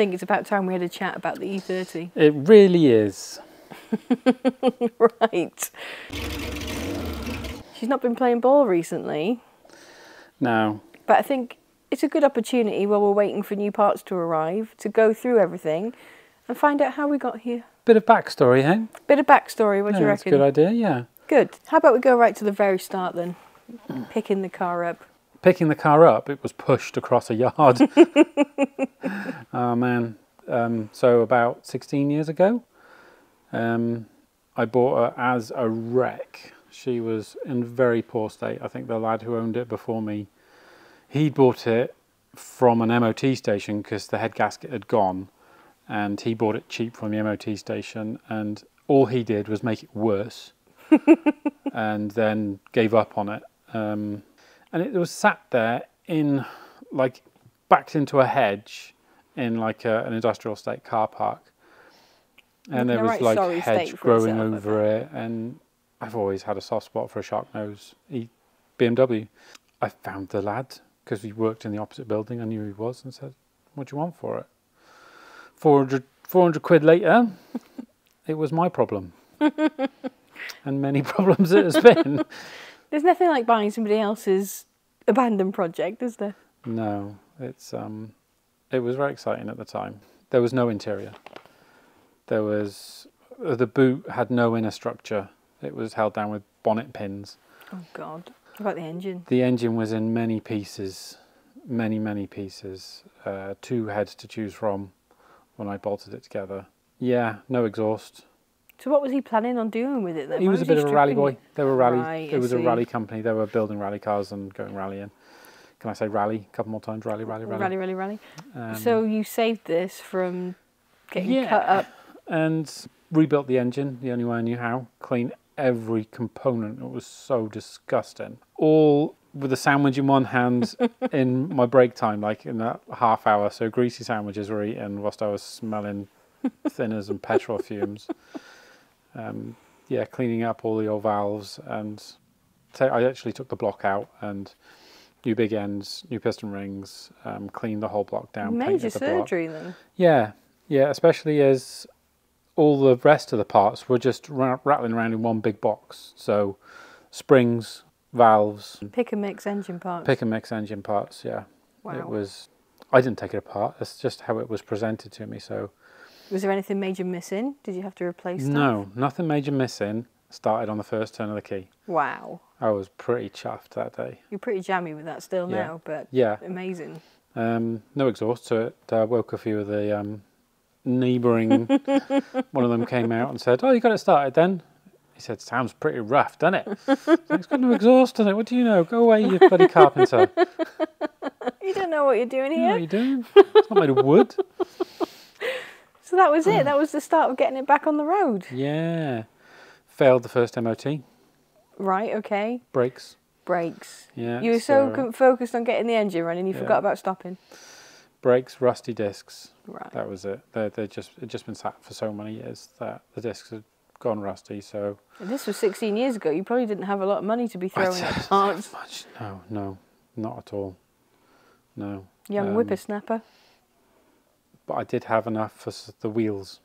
think it's about time we had a chat about the E30. It really is. Right. She's not been playing ball recently, No. but I think it's a good opportunity while we're waiting for new parts to arrive to go through everything and find out how we got here. Bit of backstory, hey? Bit of backstory, what do you That's a reckon? good idea, yeah. Good. How about we go right to the very start then? Picking the car up. Picking the car up, it was pushed across a yard. Oh, man. So about 16 years ago, I bought her as a wreck. She was in very poor state. I think the lad who owned it before me, he bought it from an MOT station because the head gasket had gone, and he bought it cheap from the MOT station, and all he did was make it worse and then gave up on it. And it was sat there in, like, backed into a hedge in like an industrial estate car park. And there was like hedge growing over it, and I've always had a soft spot for a shark nose BMW. I found the lad because we worked in the opposite building. I knew who he was and said, "What do you want for it?" 400 quid later, it was my problem. And many problems it has been. There's nothing like buying somebody else's abandoned project, is there? No, it's it was very exciting at the time. There was no interior. There was the boot had no inner structure. It was held down with bonnet pins. Oh God! What about the engine? The engine was in many pieces, many pieces. 2 heads to choose from when I bolted it together. Yeah, no exhaust. So what was he planning on doing with it then? He was a bit of a rally boy. They were rally. Right, it was a rally company. They were building rally cars and going rallying. Can I say rally a couple more times? Rally. Rally. So you saved this from getting cut up. And rebuilt the engine the only way I knew how. Cleaned every component. It was so disgusting. All with a sandwich in one hand in my break time, like in that half hour. So greasy sandwiches were eaten whilst I was smelling thinners and petrol fumes. Yeah, cleaning up all the old valves, and I actually took the block out and new big ends, new piston rings, cleaned the whole block down. Major surgery then. Yeah, especially as all the rest of the parts were just rattling around in one big box. So springs, valves, pick and mix engine parts. Pick and mix engine parts. Yeah, wow. It was. I didn't take it apart. That's just how it was presented to me. So. Was there anything major missing? Did you have to replace stuff? No, nothing major missing. Started on the first turn of the key. Wow. I was pretty chuffed that day. You're pretty jammy with that still now, but amazing. No exhaust, so it woke a few of the neighbouring... One of them came out and said, "Oh, you got it started then?" He said, "Sounds pretty rough, doesn't it?" It's got no exhaust in it. What do you know? Go away, you bloody carpenter. You don't know what you're doing here. You know what you're doing? It's not made of wood. So that was it. That was the start of getting it back on the road. Yeah. Failed the first MOT. Right, okay. Brakes. Yeah. You were so focused on getting the engine running, you forgot about stopping. Brakes, rusty discs. Right. That was it. It'd just been sat for so many years that the discs had gone rusty, so... And this was 16 years ago. You probably didn't have a lot of money to be throwing at parts. No, not at all. No. Young whippersnapper. But I did have enough for the wheels.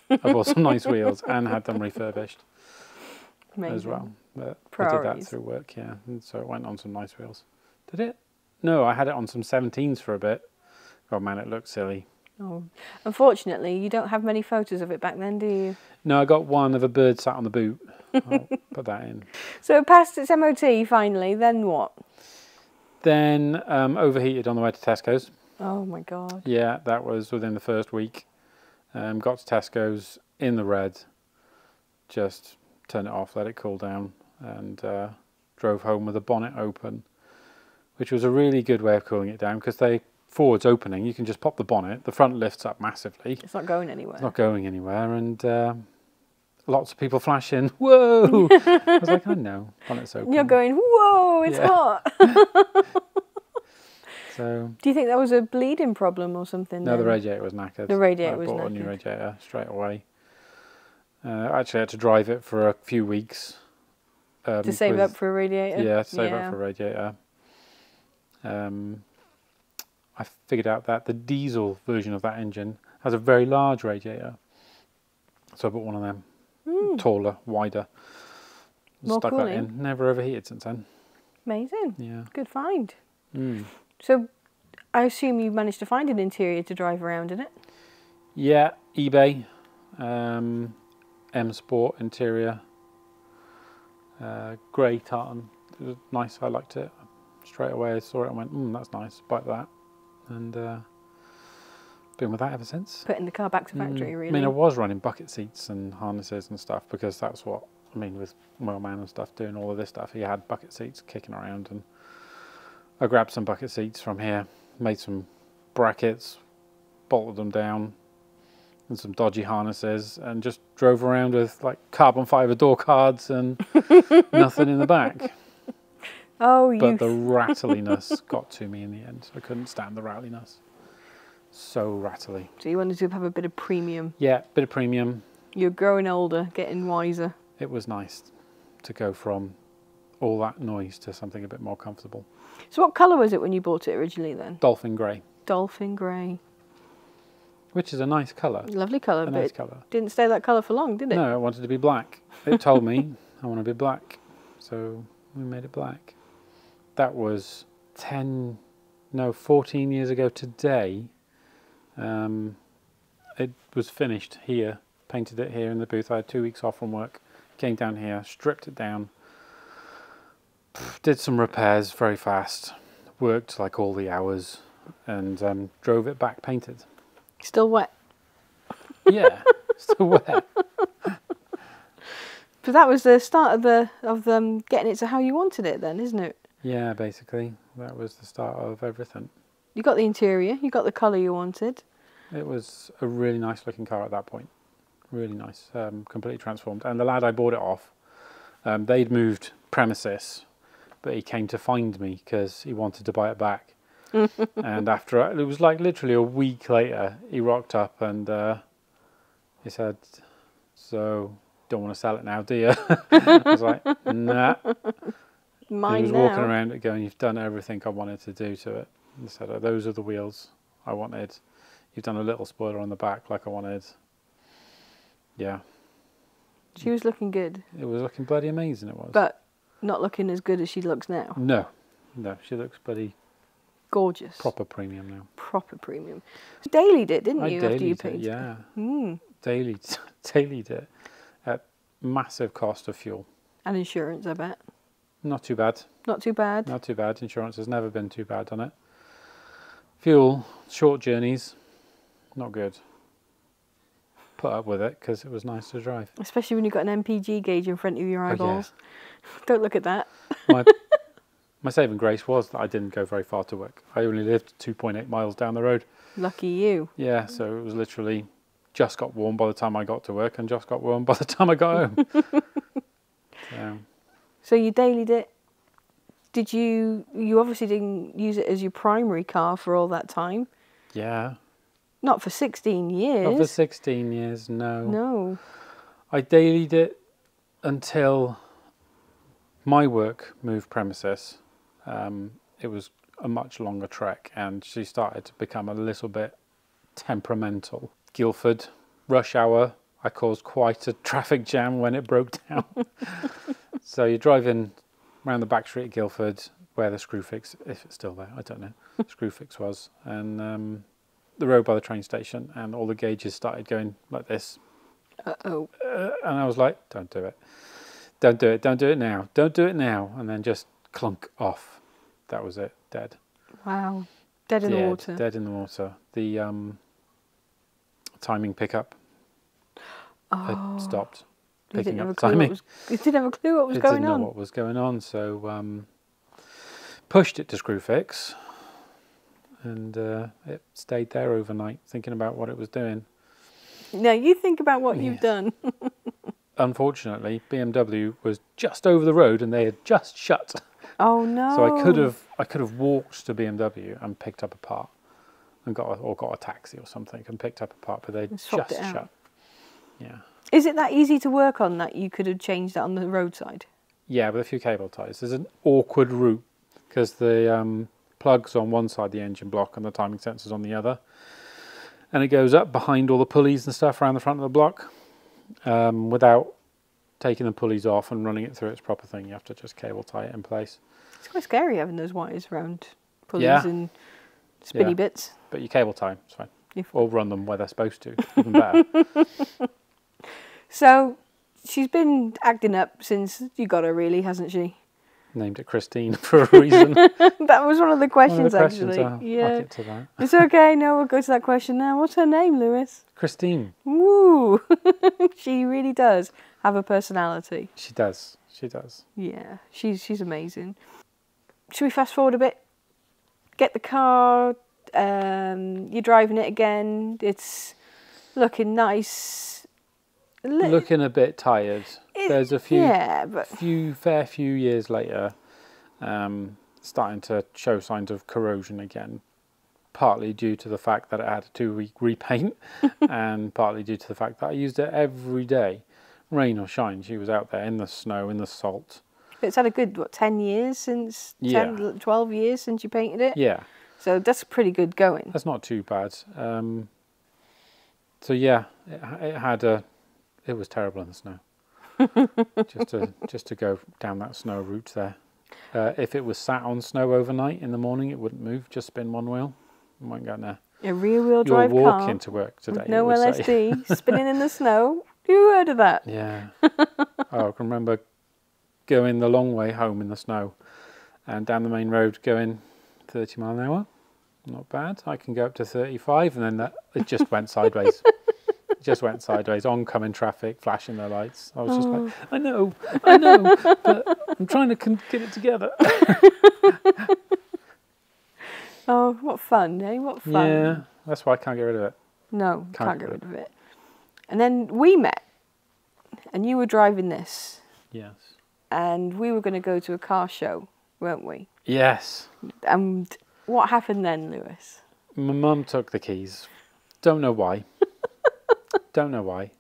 I bought some nice wheels and had them refurbished. Amazing. As well. But I did that through work, yeah. And so it went on some nice wheels. Did it? No, I had it on some 17s for a bit. Oh man, it looked silly. Oh, unfortunately, you don't have many photos of it back then, do you? No, I got one of a bird sat on the boot. I'll put that in. So it passed its MOT finally, then what? Then overheated on the way to Tesco's. Oh my God. Yeah, that was within the first week. Got to Tesco's in the red, just turned it off, let it cool down, and drove home with the bonnet open, which was a really good way of cooling it down because forward's opening, you can just pop the bonnet, the front lifts up massively. It's not going anywhere. It's not going anywhere, and lots of people flashing, "Whoa!" I was like, "I know, bonnet's open." You're going, "Whoa, it's hot." So, do you think that was a bleeding problem or something? No, the radiator was knackered. The radiator was knackered. I bought a new radiator straight away. I actually had to drive it for a few weeks. To save up for a radiator? Yeah, to save up for a radiator. I figured out that the diesel version of that engine has a very large radiator. So I bought one of them, taller, wider. More Stuck cooling. that in. Never overheated since then. Amazing. Yeah. Good find. Mm. So I assume you managed to find an interior to drive around in it? Yeah, eBay, M Sport interior, grey tartan. It was nice. I liked it. Straight away I saw it and went, that's nice. Buy that, and been with that ever since. Putting the car back to factory, really. I mean, I was running bucket seats and harnesses and stuff because that's what I mean with Wheelman and stuff. Doing all of this stuff, he had bucket seats kicking around, and I grabbed some bucket seats from here, made some brackets, bolted them down, and some dodgy harnesses, and just drove around with like carbon fibre door cards and nothing in the back. Oh, But the rattliness got to me in the end. I couldn't stand the rattliness. So rattly. So you wanted to have a bit of premium. Yeah, bit of premium. You're growing older, getting wiser. It was nice to go from all that noise to something a bit more comfortable. So what colour was it when you bought it originally then? Dolphin grey, Dolphin grey. which is a nice colour. Lovely colour, A but nice it colour. didn't stay that colour for long, did it? No, I wanted to be black. It told me I want to be black. So we made it black. That was 14 years ago today. It was finished here, painted it here in the booth. I had 2 weeks off from work, came down here, stripped it down, did some repairs very fast, worked like all the hours, and drove it back painted. Still wet. Yeah, still wet. But that was the start of getting it to how you wanted it then, isn't it? Yeah, basically, that was the start of everything. You got the interior, you got the colour you wanted. It was a really nice looking car at that point. Really nice, completely transformed. And the lad I bought it off, they'd moved premises, but he came to find me because he wanted to buy it back. And after, it was like literally a week later, he rocked up and he said, "So, don't want to sell it now, do you?" I was like, "Nah." Mine He was now. walking around it going, "You've done everything I wanted to do to it." He said, "Those are the wheels I wanted. You've done a little spoiler on the back like I wanted." Yeah. She was looking good, It was looking bloody amazing, it was. but not looking as good as she looks now. No, she looks bloody Gorgeous. proper premium now. Proper premium. You dailied it, didn't you, after you dailied it, painted yeah. it? Dailied it at massive cost of fuel. And insurance, I bet. Not too bad. Not too bad. Not too bad. Insurance has never been too bad on it. Fuel, short journeys, not good. Put up with it because it was nice to drive. Especially when you've got an MPG gauge in front of your Oh, yeah. eyeballs. Don't look at that. My saving grace was that I didn't go very far to work. I only lived 2.8 miles down the road. Lucky you. Yeah, so it was literally just got warm by the time I got to work and just got warm by the time I got home. So you dailied it. Did you obviously didn't use it as your primary car for all that time? Yeah. Not for 16 years. Not for 16 years, no. No. I dailied it until my work moved premises. It was a much longer trek and she started to become a little bit temperamental. Guildford, rush hour, I caused quite a traffic jam when it broke down. So you're driving around the back street of Guildford where the Screwfix, if it's still there, I don't know, Screwfix was, and the road by the train station, and all the gauges started going like this. Uh-oh. And I was like, don't do it. Don't do it. Don't do it now. Don't do it now. And then just clunk off. That was it. Dead. Wow. Dead in the water. Dead in the water. The timing pickup had stopped You picking didn't have up a clue timing. you didn't have a clue what was It going didn't know on. what was going on, so pushed it to Screwfix, and it stayed there overnight, thinking about what it was doing. Now you think about what you've Yes. done. Unfortunately, BMW was just over the road, and they had just shut. Oh no. So I could have walked to BMW and picked up a part, and got a taxi or something and picked up a part, but they swapped just it out. shut. Yeah. Is it that easy to work on that you could have changed that on the roadside? Yeah, with a few cable ties. There's an awkward route because the plugs on one side of the engine block and the timing sensors on the other. And it goes up behind all the pulleys and stuff around the front of the block, without taking the pulleys off and running it through its proper thing. You have to just cable tie it in place. It's quite scary having those wires around pulleys Yeah. and spinny Yeah. bits. But you cable tie them, it's fine. If- Or run them where they're supposed to, even better. So she's been acting up since you got her, really, hasn't she? Named it Christine for a reason. That was one of the One of questions, the questions, actually. I'll Yeah. get to that. It's okay. No, we'll go to that question now. What's her name, Lewis? Christine. Woo! She really does have a personality. She does. She does. Yeah, she's amazing. Should we fast forward a bit? Get the car. You're driving it again. It's looking nice. Looking a bit tired. There's a few, Yeah, but fair few years later, starting to show signs of corrosion again. Partly due to the fact that it had a 2-week repaint, and partly due to the fact that I used it every day, rain or shine. She was out there in the snow, in the salt. it's had a good 10 years since 12 years since you painted it. Yeah, So that's pretty good going. that's not too bad. So yeah, it was terrible in the snow. just to go down that snow route there. If it was sat on snow overnight in the morning, it wouldn't move. Just spin one wheel. It won't go in there. A rear-wheel You're drive walking car to work today. with no it would say. LSD, spinning in the snow. You heard of that? Yeah. Oh, I can remember going the long way home in the snow and down the main road going 30 mile an hour. Not bad. I can go up to 35, and then it just went sideways. It just went sideways. Oncoming traffic, flashing their lights. I was just like, I know, but I'm trying to get it together. Oh, what fun, eh? What fun. Yeah, that's why I can't get rid of it. No, can't get rid of it. And then we met, and you were driving this, Yes. and we were going to go to a car show, weren't we? Yes. And what happened then, Lewis? My mum took the keys. Don't know why. Don't know why.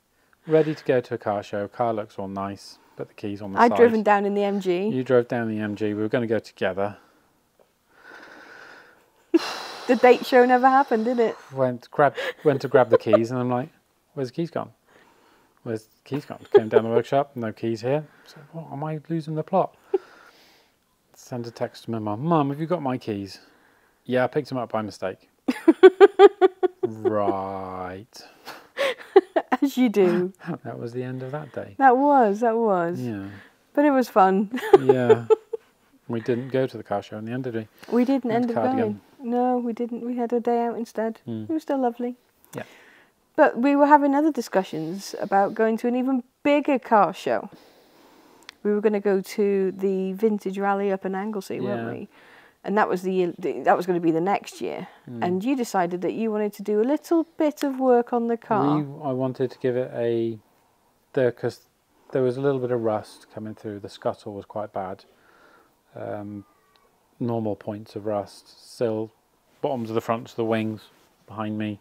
Ready to go to a car show. Car looks all nice, but the keys on the side. I'd driven down in the MG. You drove down the MG. We were going to go together. The date show never happened, did it? Went to grab the keys, and I'm like, "Where's the keys gone? Where's the keys gone?" Came down the workshop. No keys here. So, what? Am I losing the plot? Send a text to my mum. Mum, have you got my keys? Yeah, I picked them up by mistake. Right. As you do. That was the end of that day. That was. Yeah. But it was fun. Yeah. We didn't go to the car show in the end, did we? We didn't end up Cardigan. going. No, we didn't. We had a day out instead. It was still lovely. Yeah. But we were having other discussions about going to an even bigger car show. We were going to go to the Vintage Rally up in Anglesey, weren't Yeah. we? And that was that was going to be the next year. And you decided that you wanted to do a little bit of work on the car. I wanted to give it because there was a little bit of rust coming through. The scuttle was quite bad. Normal points of rust, still bottoms of the fronts of the wings behind me.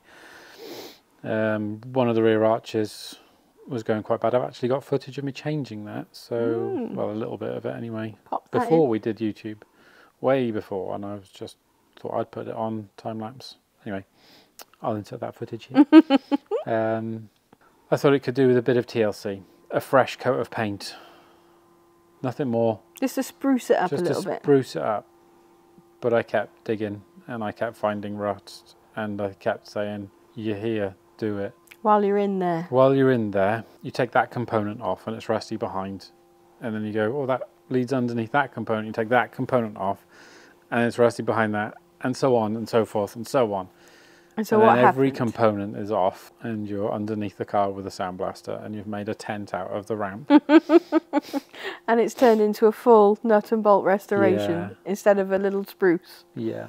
One of the rear arches was going quite bad. I've actually got footage of me changing that, so well, a little bit of it anyway. Pop that Before in. we did YouTube, way before, and I was just thought I'd put it on time lapse. Anyway, I'll insert that footage here. I thought it could do with a bit of TLC, a fresh coat of paint, nothing more. Just to spruce it up Just a to little bit. spruce it up. But I kept digging, and I kept finding rust, and I kept saying, "You're here, do it." While you're in there. While you're in there, you take that component off, and it's rusty behind, and then you go, "Oh, that leads underneath that component." You take that component off, and it's rusty behind that, and so on and so forth and so on. And so and what then every happened? component is off, and you're underneath the car with a sound blaster, and you've made a tent out of the ramp. And it's turned into a full nut and bolt restoration Yeah. instead of a little spruce. Yeah.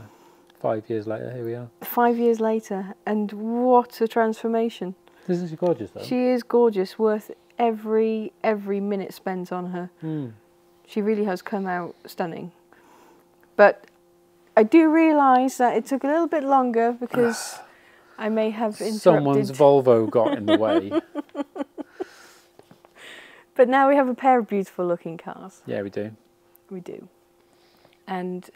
5 years later, here we are. 5 years later, and what a transformation. Isn't she gorgeous, though? She is gorgeous, worth every minute spent on her. She really has come out stunning. But I do realise that it took a little bit longer because I may have interrupted. Someone's Volvo got in the way. But now we have a pair of beautiful looking cars. Yeah, we do. We do. And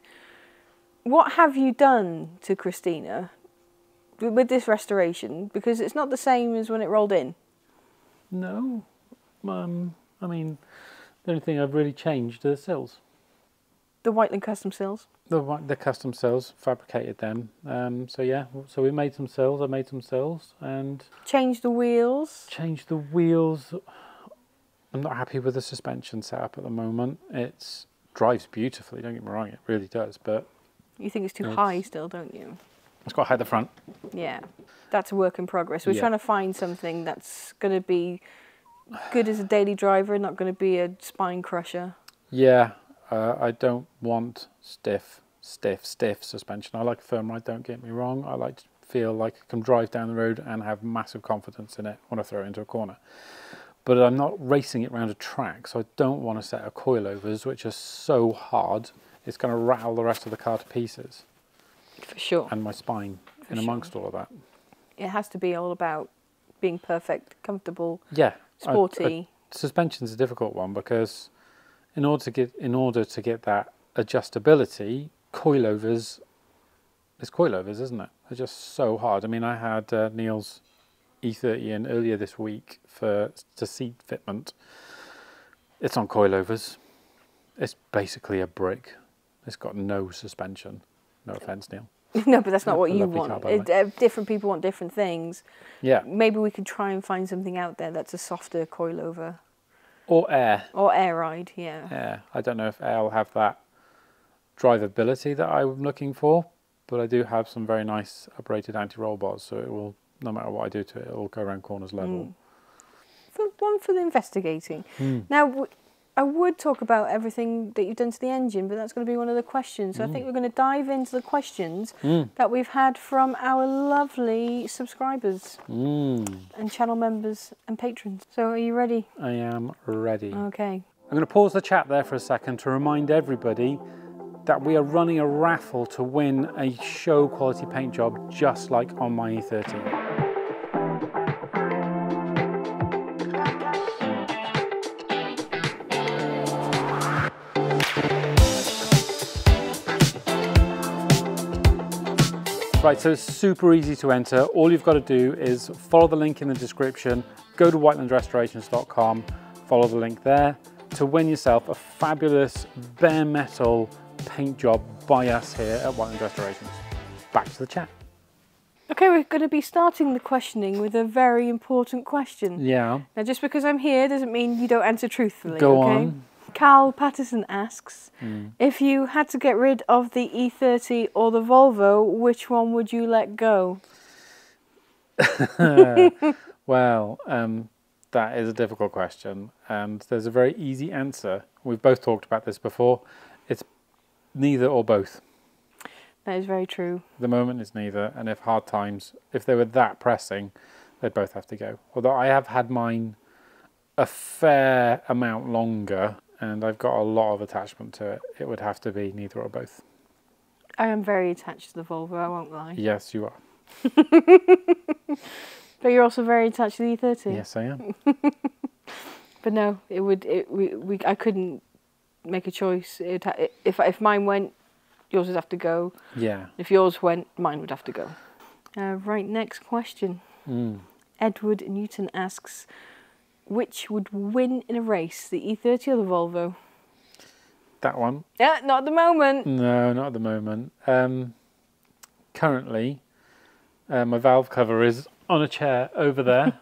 what have you done to Christina with this restoration, because it's not the same as when it rolled in. No. I mean, the only thing I've really changed are the sills. The Whiteland custom sills. The custom sills, fabricated them. So yeah, so we made some sills. I made some sills and Changed the wheels. changed the wheels. I'm not happy with the suspension setup at the moment. It drives beautifully. Don't get me wrong, it really does. But You think it's too high still, don't you? it's got to hide the front. Yeah, that's a work in progress. We're Yeah. trying to find something that's going to be good as a daily driver, not going to be a spine crusher. Yeah, I don't want stiff suspension. I like a firm ride, don't get me wrong. I like to feel like I can drive down the road and have massive confidence in it when I throw it into a corner. But I'm not racing it around a track, so I don't want a set of coilovers which are so hard it's going to rattle the rest of the car to pieces. For sure. And my spine in amongst all of that. It has to be all about being perfect, comfortable, Yeah. sporty. Suspension's a difficult one because in order to get that adjustability, coilovers, it's coilovers, isn't it? They're just so hard. I mean, I had Neil's E30 in earlier this week to seat fitment. It's on coilovers. It's basically a brick. It's got no suspension. No offence, Neil. No, but that's not what A you lovely car, want. by the way. Different people want different things. Yeah. Maybe we could try and find something out there that's a softer coilover. Or air. Or air ride, yeah. Yeah. I don't know if air will have that drivability that I'm looking for, but I do have some very nice uprated anti-roll bars, so it will, no matter what I do to it, it will go around corners level. One for the investigating. Now, I would talk about everything that you've done to the engine, but that's going to be one of the questions. So I think we're going to dive into the questions that we've had from our lovely subscribers and channel members and patrons. So are you ready? I am ready. Okay. I'm going to pause the chat there for a second to remind everybody that we are running a raffle to win a show quality paint job just like on my E30. Right, so it's super easy to enter. All you've got to do is follow the link in the description, go to whitelandrestorations.com, follow the link there to win yourself a fabulous bare metal paint job by us here at Whiteland Restorations. Back to the chat. Okay, we're going to be starting the questioning with a very important question. Yeah. Now, just because I'm here doesn't mean you don't answer truthfully, Go okay? on. Carl Patterson asks, if you had to get rid of the E30 or the Volvo, which one would you let go? Well, that is a difficult question, and there's a very easy answer. We've both talked about this before. It's neither or both. That is very true. At the moment it's neither, and if they were that pressing, they'd both have to go. Although I have had mine a fair amount longer, and I've got a lot of attachment to it, it would have to be neither or both. I am very attached to the Volvo, I won't lie. Yes, you are. But you're also very attached to the E30. Yes, I am. But no, I couldn't make a choice. If mine went, yours would have to go. Yeah. If yours went, mine would have to go. Right, next question. Edward Newton asks, which would win in a race, the E30 or the Volvo? That one? Yeah, not at the moment. No, not at the moment. Currently, my valve cover is on a chair over there,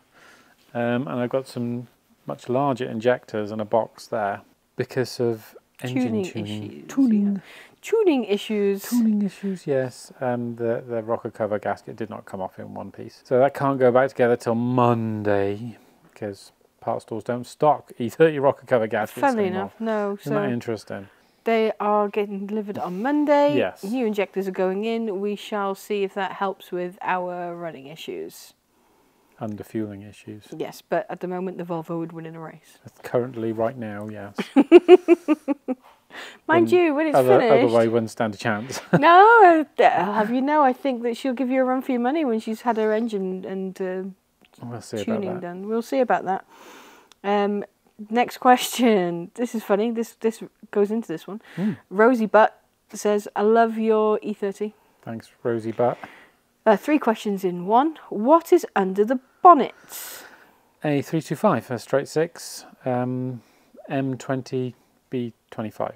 and I've got some much larger injectors and a box there because of engine tuning. Tuning issues. Tuning issues, yes. The rocker cover gasket did not come off in one piece. So that can't go back together till Monday because part stores don't stock E30 rocker cover gaskets Funnily anymore. enough, no. Isn't that interesting? They are getting delivered on Monday. Yes. New injectors are going in. We shall see if that helps with our running issues. Under fueling issues. Yes, but at the moment the Volvo would win in a race. Currently, right now, yes. Mind you, when it's Other finished... way wouldn't stand a chance. No, I'll have you know, I think that she'll give you a run for your money when she's had her engine and We'll see tuning about that. done. We'll see about that. Next question. This is funny. This goes into this one. Rosie Butt says, I love your E30. Thanks, Rosie Butt. 3 questions in one. What is under the bonnet? A 325, a straight 6, M20B25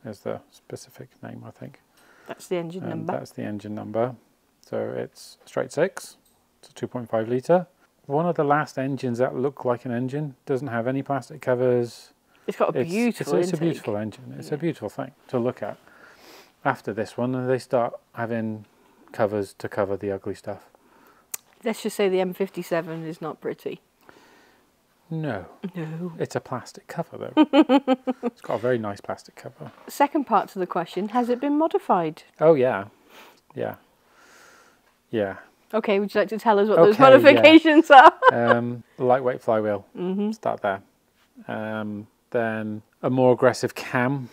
is the specific name, I think. That's the engine number. That's the engine number. So it's a straight 6, it's a 2.5 litre. One of the last engines that look like an engine, doesn't have any plastic covers. It's got a beautiful It's a beautiful engine. It's a beautiful thing to look at. After this one, they start having covers to cover the ugly stuff. Let's just say the M57 is not pretty. No. No. It's a plastic cover, though. It's got a very nice plastic cover. Second part to the question, has it been modified? Oh, yeah. Yeah. Yeah. Okay, would you like to tell us what those modifications are? Lightweight flywheel. Mm-hmm. Start there. Then a more aggressive cam.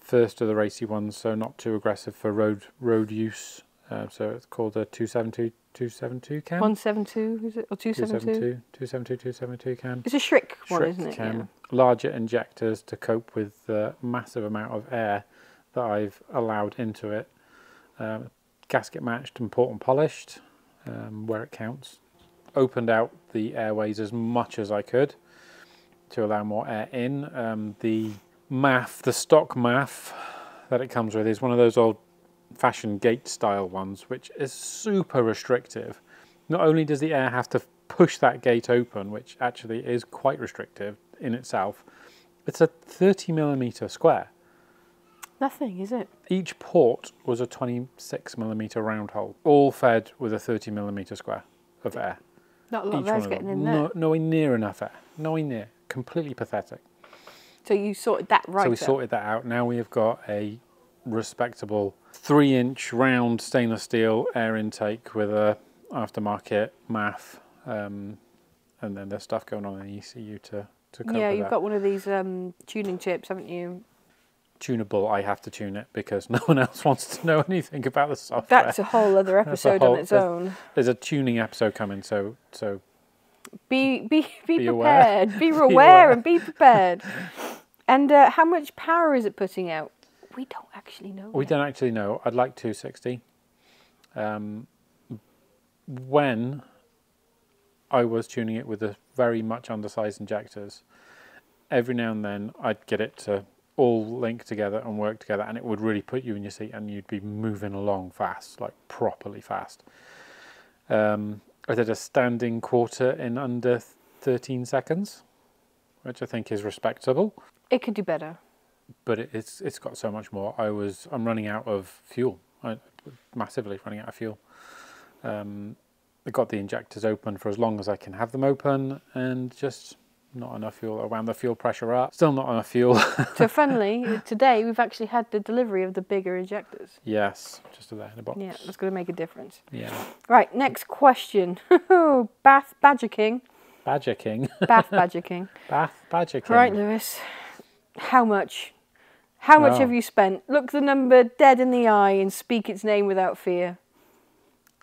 First of the racy ones, so not too aggressive for road use. So it's called a 272 cam. 172 is it, or 272? 272 cam. It's a Schrick one, Schrick isn't it? cam. Yeah. Larger injectors to cope with the massive amount of air that I've allowed into it. Gasket matched and port and polished where it counts. Opened out the airways as much as I could to allow more air in. The stock MAF that it comes with is one of those old-fashioned gate style ones, which is super restrictive. Not only does the air have to push that gate open, which actually is quite restrictive in itself, it's a 30mm square. Nothing, is it? Each port was a 26mm round hole, all fed with a 30mm square of air. Not a lot of air's getting in there. Nowhere near enough air. Nowhere near. Completely pathetic. So you sorted that right out? So we sorted that out. Now we have got a respectable 3-inch round stainless steel air intake with a aftermarket MAF, and then there's stuff going on in the ECU to cope with you've that. got one of these tuning chips, haven't you? Tunable, I have to tune it because no one else wants to know anything about the software. That's a whole other episode on its own. There's a tuning episode coming, so be prepared. aware. Be aware and be prepared. And how much power is it putting out? We don't actually know. We don't actually know. I'd like 260. When I was tuning it with the very much undersized injectors, every now and then I'd get it to all link together and work together, and it would really put you in your seat and you'd be moving along fast, like properly fast. I did a standing quarter in under 13 seconds, which I think is respectable. It could do better. But it's got so much more. I'm running out of fuel. Massively running out of fuel. I got the injectors open for as long as I can have them open, and just not enough fuel. I wound the fuel pressure up. Still not enough fuel. So funnily, today we've actually had the delivery of the bigger injectors. Yes, just there in a box. Yeah, that's going to make a difference. Yeah. Right, next question. Bath Badger King. Badger King. Bath Badger King. Bath Badger King. Right, Lewis. How much? How much have you spent? Look the number dead in the eye and speak its name without fear.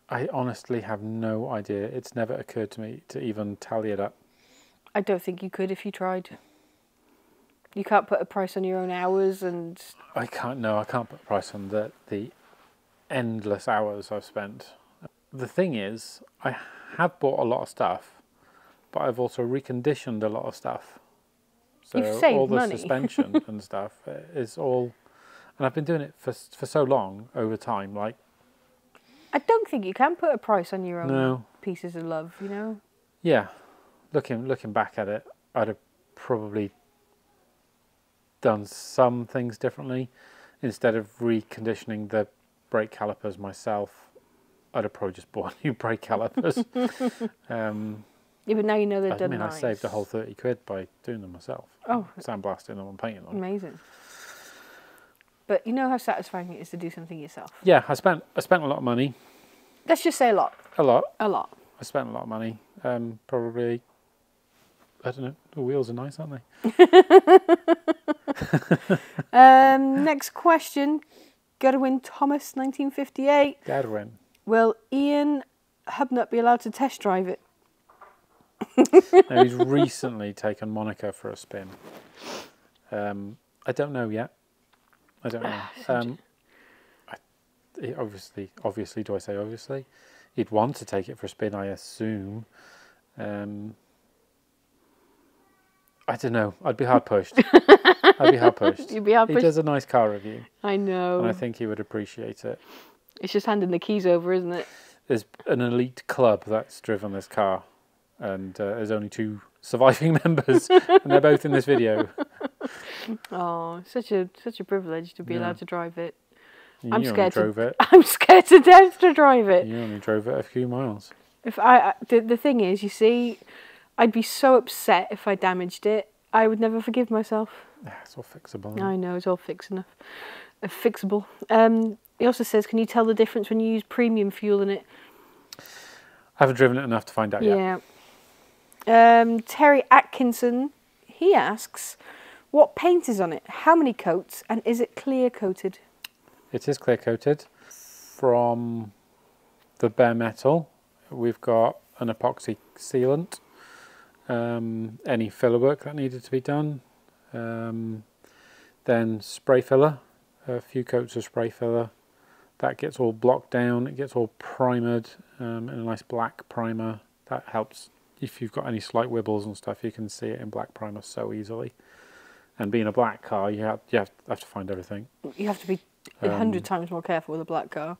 I honestly have no idea. It's never occurred to me to even tally it up. I don't think you could if you tried. You can't put a price on your own hours and... I can't put a price on the endless hours I've spent. The thing is, I have bought a lot of stuff, but I've also reconditioned a lot of stuff. So You've saved all the money. suspension and stuff is all... And I've been doing it for so long over time, like... I don't think you can put a price on your own No. pieces of love, you know? Yeah. Looking back at it, I'd have probably done some things differently. Instead of reconditioning the brake calipers myself, I'd have probably just bought new brake calipers. Yeah, but now you know they're done I nice. saved a whole 30 quid by doing them myself. Oh. Sandblasting them and painting them. Amazing. But you know how satisfying it is to do something yourself. Yeah, I spent a lot of money. Let's just say a lot. A lot. A lot. I spent a lot of money. Probably, I don't know, the wheels are nice, aren't they? Next question. Godwin Thomas, 1958. Godwin. Will Ian Hubnut be allowed to test drive it? Now, he's recently taken Monica for a spin. I don't know yet. I don't know. obviously, do I say obviously? He'd want to take it for a spin, I assume. I don't know. I'd be hard pushed. I'd be hard pushed. You'd be hard He pushed. does a nice car review, I know. and I think he would appreciate it. It's just handing the keys over, isn't it? There's an elite club that's driven this car, and there's only 2 surviving members, and they're both in this video. Oh, such a privilege to be allowed to drive it. You only drove it. I'm scared to death to drive it. You only drove it a few miles. If the thing is, you see, I'd be so upset if I damaged it. I would never forgive myself. Yeah, it's all fixable. I know, it's all fixable. He also says, can you tell the difference when you use premium fuel in it? I haven't driven it enough to find out yet. Yeah. Terry Atkinson, he asks, what paint is on it? How many coats? And is it clear coated? It is clear coated. From the bare metal, we've got an epoxy sealant. Any filler work that needed to be done. Then spray filler, a few coats of spray filler. That gets all blocked down, it gets all primered in a nice black primer. That helps if you've got any slight wibbles and stuff, you can see it in black primer so easily. And being a black car, you have to find everything. You have to be 100 times more careful with a black car.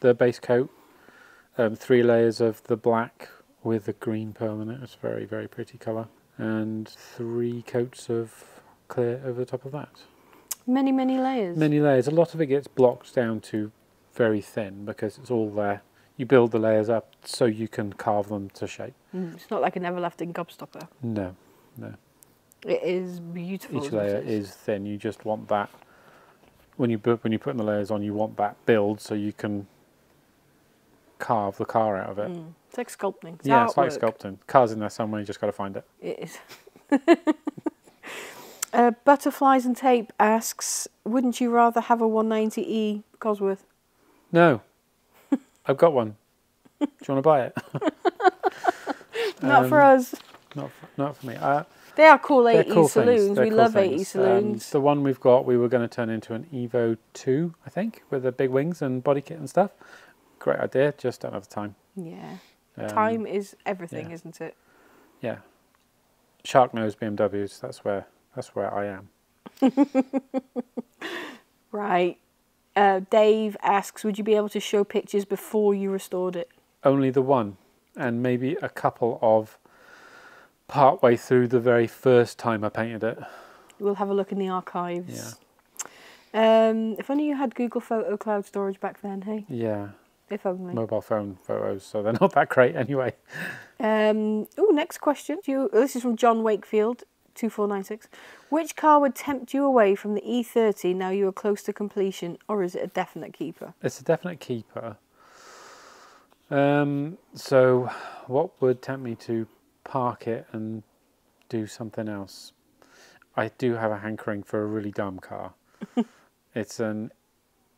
The base coat, 3 layers of the black with the green pearl in it. It's a very, very pretty colour. And 3 coats of clear over the top of that. Many, many layers. Many layers. A lot of it gets blocked down to very thin because it's all there. You build the layers up so you can carve them to shape. It's not like an everlasting gobstopper. No, no. It is beautiful. Each layer is thin. You just want that. When you put the layers on, you want that build so you can carve the car out of it. It's like sculpting. It's it's like sculpting. Car's in there somewhere, you just got to find it. It is. Butterflies and Tape asks, wouldn't you rather have a 190E Cosworth? No. I've got one. Do you want to buy it? Not for us. Not for me. They are cool 80s cool saloons. We love 80s saloons. The one we've got, we were going to turn into an Evo 2, I think, with the big wings and body kit and stuff. Great idea, just don't have the time. Yeah. Time is everything, isn't it? Yeah. Shark-nosed BMWs, that's where I am. Right. Dave asks, would you be able to show pictures before you restored it? Only the one, and maybe a couple of partway through the very first time I painted it. We'll have a look in the archives. Yeah. If only you had Google Photo Cloud storage back then, hey? Yeah. If only. Mobile phone photos, so they're not that great anyway. Next question. This is from John Wakefield, 2496. Which car would tempt you away from the E30 now you are close to completion, or is it a definite keeper? It's a definite keeper. So what would tempt me to park it and do something else? I do have a hankering for a really dumb car. It's an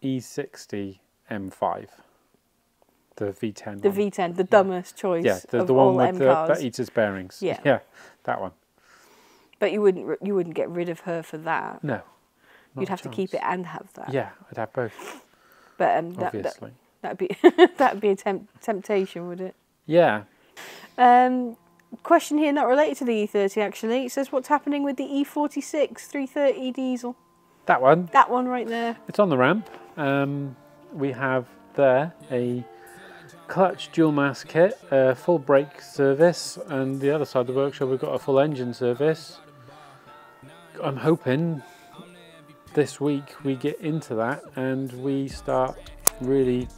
E60 M5. The V10 The V10, the dumbest choice the of one all with M cars. that eats its bearings. Yeah. Yeah, that one. But you wouldn't get rid of her for that. No. You'd have to keep it and have that. Yeah, I'd have both. But obviously. that'd be a temptation, would it? Yeah. Question here not related to the E30 actually. It says what's happening with the E46 330 diesel? That one. That one right there. It's on the ramp. We have there a clutch dual mass kit, a full brake service, and the other side of the workshop we've got a full engine service. I'm hoping this week we get into that and we start really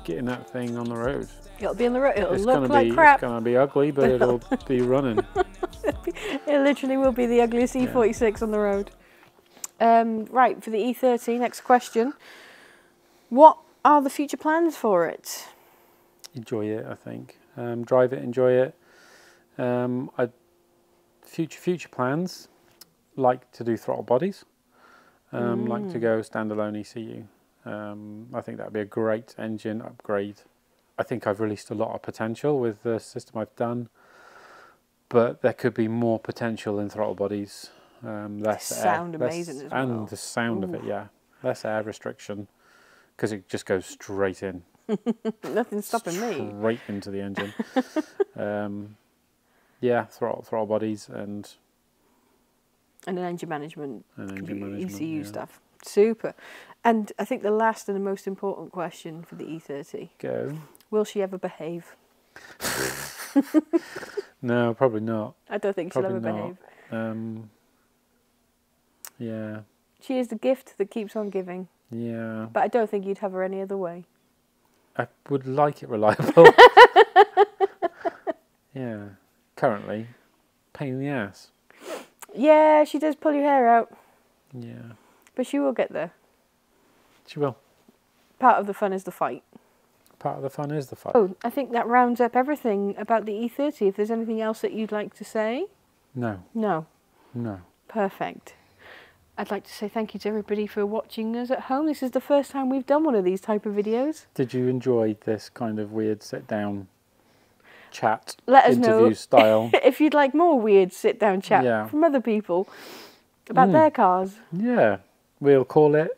getting that thing on the road. It'll be on the road. It'll It's look like crap. It's going to be ugly, but it'll be running. It literally will be the ugliest E46 on the road. Right, for the E30, next question. What are the future plans for it? Enjoy it, I think. Drive it, enjoy it. Future plans, like to do throttle bodies. Like to go standalone ECU. I think that would be a great engine upgrade. I think I've released a lot of potential with the system I've done, but there could be more potential in throttle bodies. Less air, sound amazing as well. And the sound of it, yeah. Less air restriction. because it just goes straight in. Nothing's stopping me. Straight into the engine. Yeah, throttle bodies and And an engine management, management, ECU yeah. stuff. Super. And I think the last and the most important question for the E30. Go. Will she ever behave? No, probably not. I don't think Probably she'll ever not. behave. Yeah. She is the gift that keeps on giving. Yeah. But I don't think you'd have her any other way. I would like it reliable. Yeah. Currently, pain in the ass. Yeah, she does pull your hair out. Yeah. But she will get there. She will. Part of the fun is the fight. Part of the fun is the fight. Oh, I think that rounds up everything about the E30. If there's anything else that you'd like to say? No. No. No. Perfect. I'd like to say thank you to everybody for watching us at home. This is the first time we've done one of these type of videos. Did you enjoy this kind of weird sit-down chat, Let us interview know style? if you'd like more weird sit-down chat Yeah. from other people about their cars. Yeah. We'll call it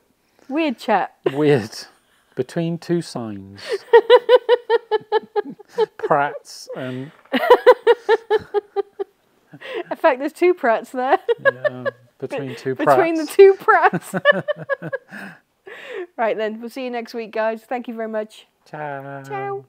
Weird chat. Weird Between Two Signs. Pratt's and... In fact, there's two Pratts there. Yeah, between two Pratts. Between the two Pratts. Right then, we'll see you next week, guys. Thank you very much. Ciao. Ciao.